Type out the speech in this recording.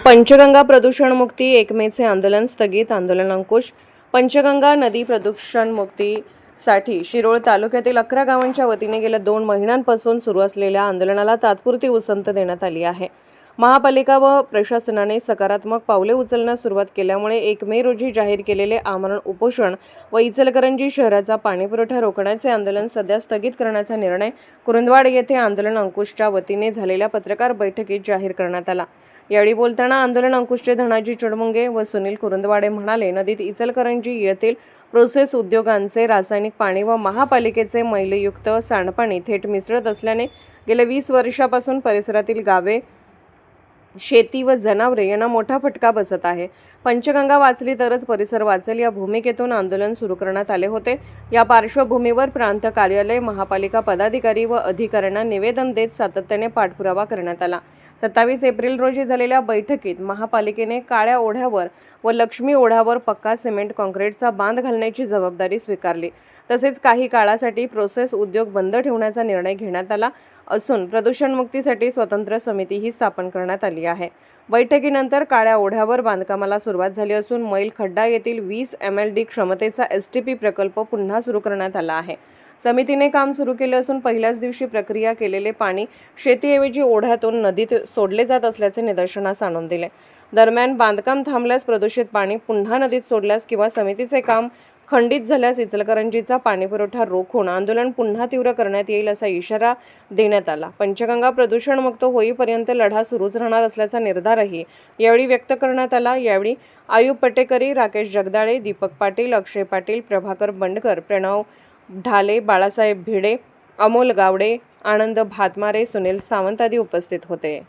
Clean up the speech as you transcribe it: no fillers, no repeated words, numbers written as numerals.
पंचगंगा प्रदूषणमुक्ती 1 मेचे आंदोलन स्थगित. आंदोलन अंकुश. पंचगंगा नदी प्रदूषणमुक्तीसाठी शिरोळ तालुक्यातील 11 गावांच्या वतीने गेल्या 2 महिन्यांपासून सुरू असलेल्या आंदोलनाला तात्पुरती उसंत देण्यात आली आहे. महापालिका व प्रशासनाने सकारात्मक पावले उचलण्यास सुरुवात केल्यामुळे 1 मे रोजी जाहीर केलेले आमरण उपोषण व इचलकरंजी शहराचा पाणीपुरवठा रोखण्याचे आंदोलन सध्या स्थगित करण्याचा निर्णय कुरुंदवाड येथे आंदोलन अंकुशच्या वतीने झालेल्या पत्रकार बैठकीत जाहीर करण्यात आला. यावेळी बोलताना आंदोलन अंकुशचे धनाजी चडमुंगे व सुनील कुरुंदवाडे म्हणाले, नदीत इचलकरंजी येथील प्रोसेस उद्योगांचे रासायनिक पाणी व महापालिकेचे मैलयुक्त सांडपाणी थेट मिसळत असल्याने गेल्या 20 वर्षापासून परिसरातील गावे, शेती व जनावरे यांना मोठा फटका बसत आहे. पंचगंगा वाचली तरच परिसर वाचेल या भूमिकेतून आंदोलन सुरू करण्यात आले होते. या पार्श्वभूमीवर प्रांत कार्यालय, महापालिका पदाधिकारी व अधिकाऱ्यांना निवेदन देत सातत्याने पाठपुरावा करण्यात आला. 27 एप्रिल रोजी झालेल्या बैठकीत महापालिकेने काळ्या ओढ्यावर व लक्ष्मी ओढ्यावर पक्का सिमेंट काँक्रीटचा बांध घालण्याची जबाबदारी स्वीकारली. तसेच काही काळासाठी प्रोसेस उद्योग बंद ठेवण्याचा निर्णय घेण्यात आला असून प्रदूषणमुक्तीसाठी स्वतंत्र समितीही स्थापन करण्यात आली आहे. बैठकीनंतर काळ्या ओढ्यावर बांधकामाला सुरुवात झाली असून मैल खड्डा येथील 20 MLD क्षमतेचा STP प्रकल्प पुन्हा सुरू करण्यात आला आहे. समितीने काम सुरू केले असून पहिल्याच दिवशी प्रक्रिया केलेले पाणी शेतीऐवजी ओढ्यातून नदीत सोडले जात असल्याचे निदर्शनास आणून दिले. दरम्यान बांधकाम थांबल्यास, प्रदूषित पाणी पुन्हा नदीत सोडल्यास किंवा समितीचे काम खंडित झाल्यास इचलकरंजीचा पाणीपुरवठा रोखून आंदोलन पुन्हा तीव्र करण्यात येईल असा इशारा देण्यात आला. पंचगंगा प्रदूषणमुक्त होईपर्यंत लढा सुरूच राहणार असल्याचा निर्धारही यावेळी व्यक्त करण्यात आला. यावेळी आयुब पटेकरी, राकेश जगदाळे, दीपक पाटील, अक्षय पाटील, प्रभाकर बंडकर, प्रणव ढाले, बाळासाहेब भिडे, अमोल गावडे, आनंद भातमारे, सुनील सावंत आदी उपस्थित होते.